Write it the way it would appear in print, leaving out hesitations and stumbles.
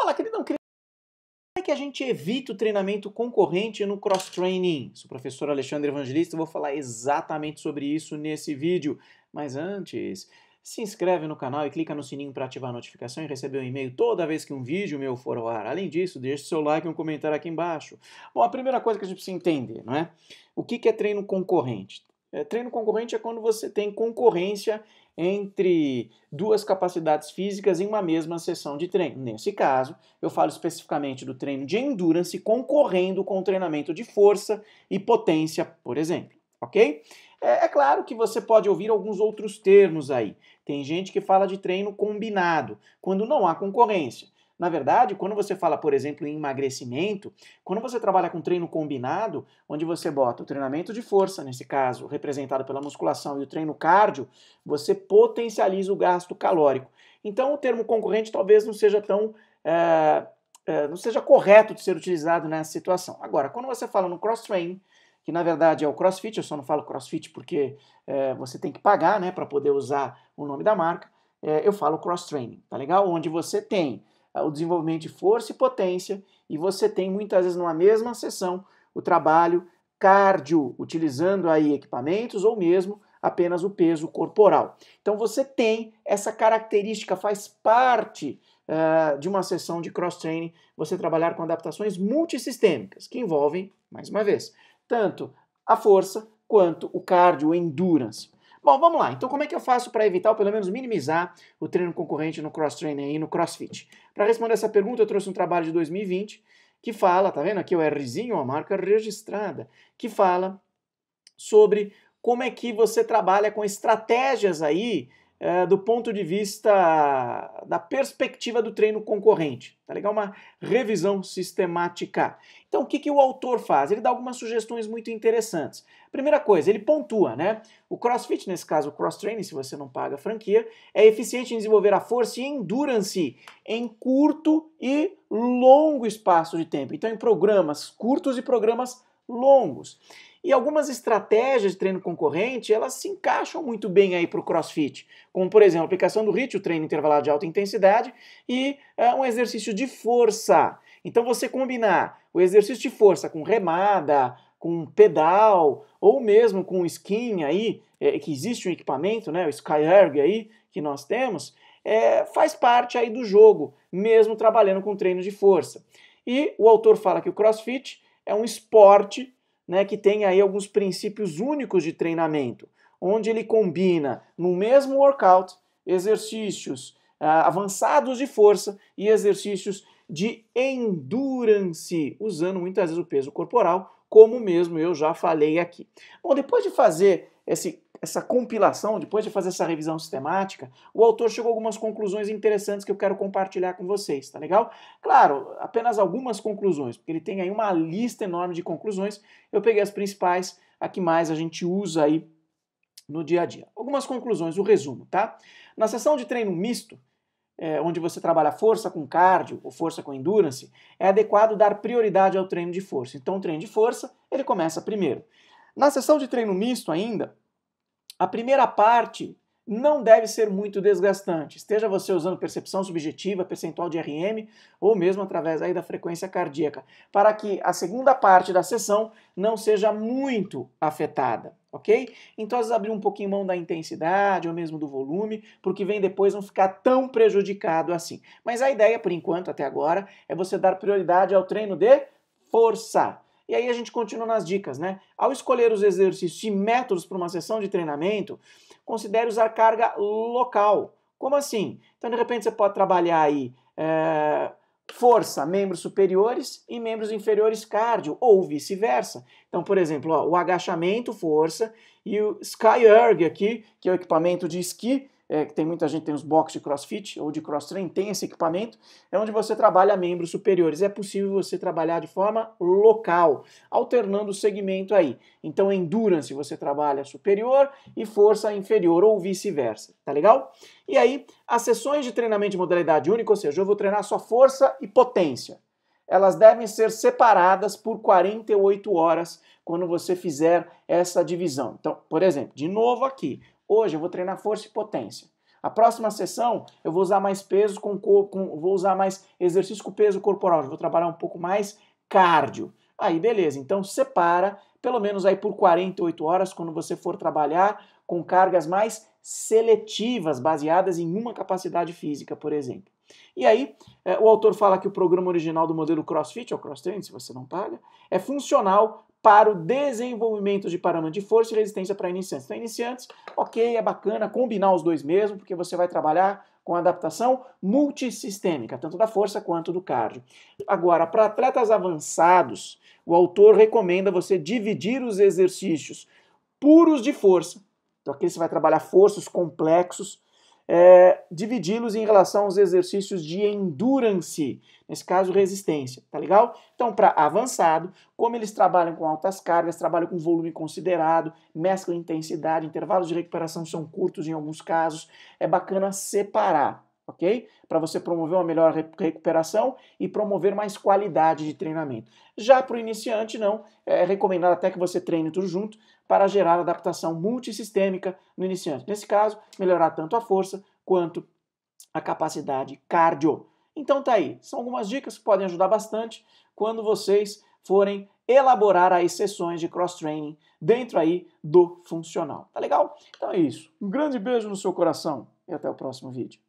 Fala, queridão, como é que a gente evita o treinamento concorrente no cross-training? Sou o professor Alexandre Evangelista e vou falar exatamente sobre isso nesse vídeo. Mas antes, se inscreve no canal e clica no sininho para ativar a notificação e receber um e-mail toda vez que um vídeo meu for ao ar. Além disso, deixe seu like e um comentário aqui embaixo. Bom, a primeira coisa que a gente precisa entender, não é? O que é treino concorrente? Treino concorrente é quando você tem concorrência entre duas capacidades físicas em uma mesma sessão de treino. Nesse caso, eu falo especificamente do treino de endurance concorrendo com o treinamento de força e potência, por exemplo, ok? É claro que você pode ouvir alguns outros termos aí. Tem gente que fala de treino combinado, quando não há concorrência. Na verdade, quando você fala, por exemplo, em emagrecimento, quando você trabalha com treino combinado, onde você bota o treinamento de força, nesse caso, representado pela musculação, e o treino cardio, você potencializa o gasto calórico. Então, o termo concorrente talvez não seja tão... não seja correto de ser utilizado nessa situação. Agora, quando você fala no cross-training, que na verdade é o CrossFit, eu só não falo CrossFit porque você tem que pagar, né, para poder usar o nome da marca, eu falo cross-training, tá legal? Onde você tem o desenvolvimento de força e potência e você tem muitas vezes numa mesma sessão o trabalho cardio, utilizando aí equipamentos ou mesmo apenas o peso corporal. Então você tem essa característica, faz parte de uma sessão de cross-training, você trabalhar com adaptações multissistêmicas, que envolvem, mais uma vez, tanto a força quanto o cardio, endurance. Bom, vamos lá. Então, como é que eu faço para evitar ou pelo menos minimizar o treino concorrente no cross-training e no CrossFit? Para responder essa pergunta, eu trouxe um trabalho de 2020 que fala, tá vendo aqui o Rzinho, a marca registrada, que fala sobre como é que você trabalha com estratégias aí do ponto de vista da perspectiva do treino concorrente. Tá legal? Uma revisão sistemática. Então, o que o autor faz? Ele dá algumas sugestões muito interessantes. Primeira coisa, ele pontua, né? O CrossFit, nesse caso o cross-training, se você não paga a franquia, é eficiente em desenvolver a força e endurance em curto e longo espaço de tempo. Então, em programas curtos e programas longos. E algumas estratégias de treino concorrente, elas se encaixam muito bem aí para o CrossFit, como por exemplo a aplicação do HIIT, o treino intervalado de alta intensidade, e um exercício de força. Então você combinar o exercício de força com remada, com pedal, ou mesmo com skin aí, que existe um equipamento, né, o SkyErg aí, que nós temos, faz parte aí do jogo, mesmo trabalhando com treino de força. E o autor fala que o CrossFit é um esporte, né, que tem aí alguns princípios únicos de treinamento, onde ele combina no mesmo workout exercícios avançados de força e exercícios de endurance, usando muitas vezes o peso corporal, como mesmo eu já falei aqui. Bom, depois de fazer essa compilação, depois de fazer essa revisão sistemática, o autor chegou a algumas conclusões interessantes que eu quero compartilhar com vocês, tá legal? Claro, apenas algumas conclusões, porque ele tem aí uma lista enorme de conclusões, eu peguei as principais, a que mais a gente usa aí no dia a dia. Algumas conclusões, o resumo, tá? Na sessão de treino misto, onde você trabalha força com cardio ou força com endurance, é adequado dar prioridade ao treino de força. Então o treino de força, ele começa primeiro. Na sessão de treino misto ainda, a primeira parte não deve ser muito desgastante, esteja você usando percepção subjetiva, percentual de RM, ou mesmo através aí da frequência cardíaca, para que a segunda parte da sessão não seja muito afetada, ok? Então, às vezes, abrir um pouquinho mão da intensidade, ou mesmo do volume, porque vem depois não ficar tão prejudicado assim. Mas a ideia, por enquanto, até agora, é você dar prioridade ao treino de força. E aí a gente continua nas dicas, né? Ao escolher os exercícios e métodos para uma sessão de treinamento, considere usar carga local. Como assim? Então, de repente, você pode trabalhar aí força, membros superiores e membros inferiores cardio, ou vice-versa. Então, por exemplo, ó, o agachamento, força, e o SkyErg aqui, que é o equipamento de esqui, que tem muita gente, tem os boxes de CrossFit ou de cross-training, tem esse equipamento, é onde você trabalha membros superiores. É possível você trabalhar de forma local, alternando o segmento aí. Então, endurance você trabalha superior e força inferior, ou vice-versa, tá legal? E aí, as sessões de treinamento de modalidade única, ou seja, eu vou treinar só força e potência. Elas devem ser separadas por 48 horas quando você fizer essa divisão. Então, por exemplo, de novo aqui, hoje eu vou treinar força e potência. A próxima sessão eu vou usar mais peso vou usar mais exercício com peso corporal, eu vou trabalhar um pouco mais cardio. Aí beleza, então separa pelo menos aí por 48 horas quando você for trabalhar com cargas mais seletivas, baseadas em uma capacidade física, por exemplo. E aí, o autor fala que o programa original do modelo CrossFit, ou CrossTraining, se você não paga, é funcional para o desenvolvimento de parâmetros de força e resistência para iniciantes. Então, iniciantes, ok, é bacana combinar os dois mesmo, porque você vai trabalhar com adaptação multissistêmica, tanto da força quanto do cardio. Agora, para atletas avançados, o autor recomenda você dividir os exercícios puros de força. Então, aqui você vai trabalhar forças complexos, dividi-los em relação aos exercícios de endurance, nesse caso resistência, tá legal? Então, para avançado, como eles trabalham com altas cargas, trabalham com volume considerado, mescla intensidade, intervalos de recuperação são curtos em alguns casos, é bacana separar, ok? Para você promover uma melhor recuperação e promover mais qualidade de treinamento. Já para o iniciante, não, é recomendado até que você treine tudo junto para gerar adaptação multissistêmica no iniciante. Nesse caso, melhorar tanto a força quanto a capacidade cardio. Então tá aí, são algumas dicas que podem ajudar bastante quando vocês forem elaborar aí sessões de cross-training dentro aí do funcional. Tá legal? Então é isso. Um grande beijo no seu coração e até o próximo vídeo.